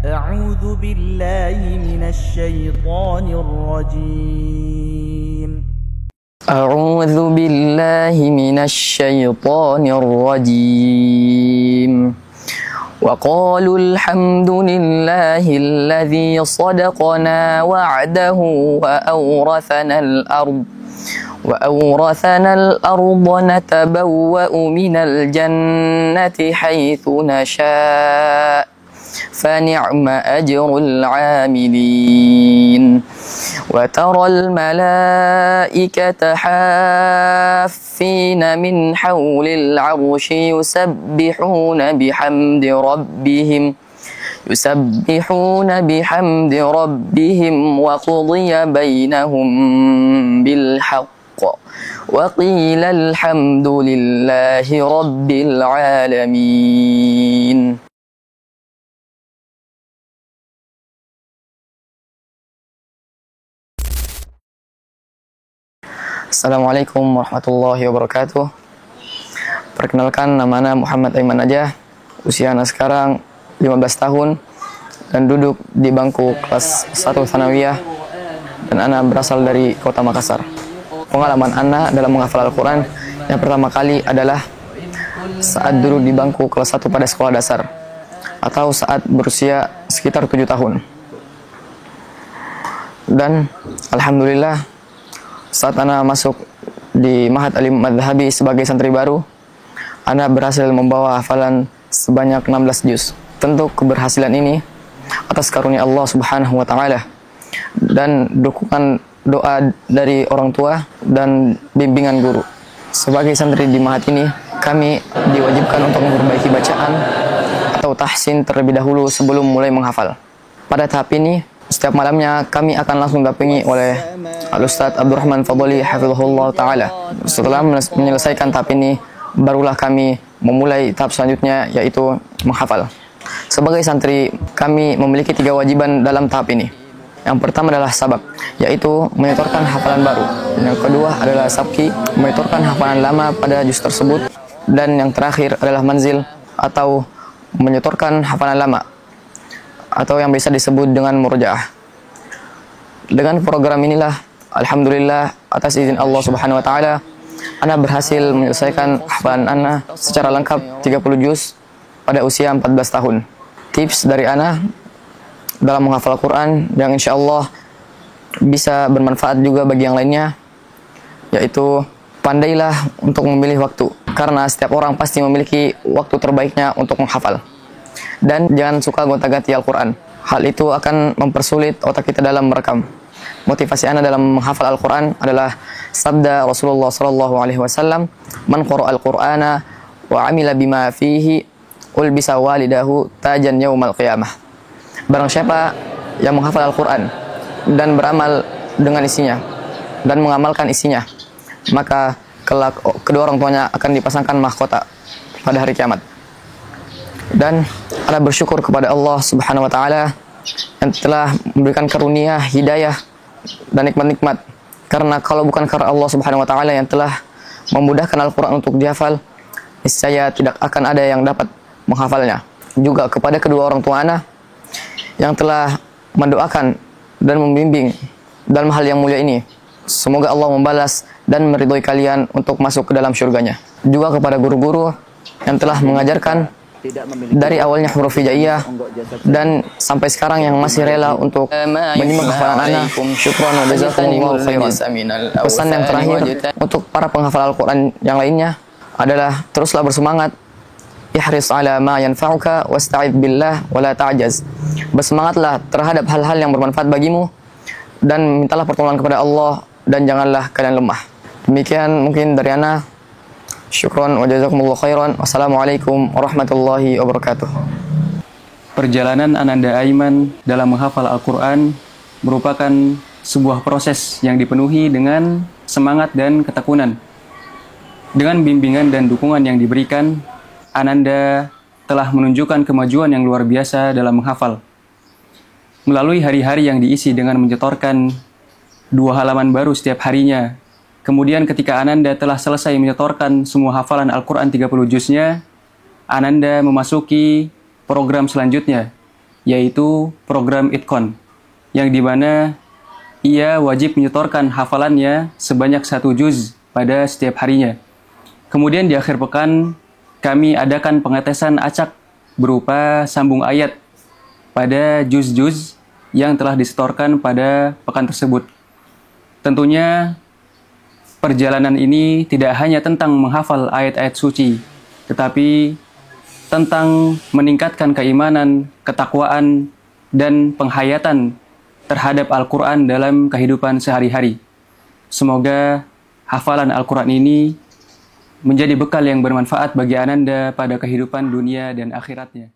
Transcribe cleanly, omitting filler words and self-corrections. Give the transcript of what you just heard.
أعوذ بالله من الشيطان الرجيم. أعوذ بالله من الشيطان الرجيم. وقالوا الحمد لله الذي صدقنا وعده وأورثنا الأرض نتبوأ من الجنة حيث نشاء فنعم أجر العاملين. وترى الملائكة حافين من حول العرش يسبحون بحمد ربهم وقضي بينهم بالحق وقيل الحمد لله رب العالمين. Assalamualaikum warahmatullahi wabarakatuh. Perkenalkan, nama ana Muhammad Aiman Najah. Usia ana sekarang 15 tahun dan duduk di bangku kelas 1 Tsanawiyah, dan ana berasal dari kota Makassar. Pengalaman ana dalam menghafal Al-Quran yang pertama kali adalah saat duduk di bangku kelas 1 pada sekolah dasar, atau saat berusia sekitar 7 tahun. Dan alhamdulillah, saat ana masuk di Ma'had Alim Madhabi sebagai santri baru, ana berhasil membawa hafalan sebanyak 16 juz. Tentu keberhasilan ini atas karunia Allah Subhanahu wa taala dan dukungan doa dari orang tua dan bimbingan guru. Sebagai santri di Ma'had ini, kami diwajibkan untuk memperbaiki bacaan atau tahsin terlebih dahulu sebelum mulai menghafal. Pada tahap ini, setiap malamnya kami akan langsung dampingi oleh Al-Ustadz Abdurrahman Fadli hafizahullah ta'ala. Setelah menyelesaikan tahap ini, barulah kami memulai tahap selanjutnya, yaitu menghafal. Sebagai santri, kami memiliki 3 wajiban dalam tahap ini. Yang pertama adalah sabak, yaitu menyetorkan hafalan baru. Yang kedua adalah sabki, menyetorkan hafalan lama pada juz tersebut. Dan yang terakhir adalah manzil, atau menyetorkan hafalan lama, atau yang bisa disebut dengan murojaah. Dengan program inilah, alhamdulillah, atas izin Allah Subhanahu wa taala, ana berhasil menyelesaikan hafalan ana secara lengkap 30 juz pada usia 14 tahun. Tips dari ana dalam menghafal Quran yang insya Allah bisa bermanfaat juga bagi yang lainnya, yaitu pandailah untuk memilih waktu, karena setiap orang pasti memiliki waktu terbaiknya untuk menghafal. Dan jangan suka gonta-ganti Al-Quran. Hal itu akan mempersulit otak kita dalam merekam. Motivasi ana dalam menghafal Al-Quran adalah sabda Rasulullah SAW, "Man qara'al Qur'ana wa 'amila bima fihi ulbisa walidahu tajan yaumal qiyamah." Barang siapa yang menghafal Al-Quran dan beramal dengan isinya dan mengamalkan isinya, maka kelak kedua orang tuanya akan dipasangkan mahkota pada hari kiamat. Dan ana bersyukur kepada Allah Subhanahu wa taala yang telah memberikan karunia hidayah dan nikmat-nikmat. Karena kalau bukan karena Allah Subhanahu wa taala yang telah memudahkan Al-Qur'an untuk dihafal, niscaya tidak akan ada yang dapat menghafalnya. Juga kepada kedua orang tua ana yang telah mendoakan dan membimbing dalam hal yang mulia ini. Semoga Allah membalas dan meridhoi kalian untuk masuk ke dalam surganya. Juga kepada guru-guru yang telah mengajarkan dari awalnya huruf hijaiyah dan sampai sekarang yang masih rela untuk menyimak hafalan ana, syukran wa jazakumullahu khairan. Pesan yang terakhir untuk para penghafal Al-Quran yang lainnya adalah teruslah bersemangat. Ihris ala ma yanfa'uka wasta'id billah wa la ta'jaz. Bersemangatlah terhadap hal-hal yang bermanfaat bagimu dan mintalah pertolongan kepada Allah dan janganlah kalian lemah. Demikian mungkin dari ana. Syukran wa jazakumullahu khairan. Wassalamualaikum warahmatullahi wabarakatuh. Perjalanan Ananda Aiman dalam menghafal Al-Quran merupakan sebuah proses yang dipenuhi dengan semangat dan ketekunan. Dengan bimbingan dan dukungan yang diberikan, Ananda telah menunjukkan kemajuan yang luar biasa dalam menghafal. Melalui hari-hari yang diisi dengan menyetorkan 2 halaman baru setiap harinya, kemudian ketika Ananda telah selesai menyetorkan semua hafalan Al-Quran 30 juznya, Ananda memasuki program selanjutnya, yaitu program Itkon, yang dimana ia wajib menyetorkan hafalannya sebanyak 1 juz pada setiap harinya. Kemudian di akhir pekan, kami adakan pengetesan acak berupa sambung ayat pada juz-juz yang telah disetorkan pada pekan tersebut. Tentunya perjalanan ini tidak hanya tentang menghafal ayat-ayat suci, tetapi tentang meningkatkan keimanan, ketakwaan, dan penghayatan terhadap Al-Quran dalam kehidupan sehari-hari. Semoga hafalan Al-Quran ini menjadi bekal yang bermanfaat bagi Ananda pada kehidupan dunia dan akhiratnya.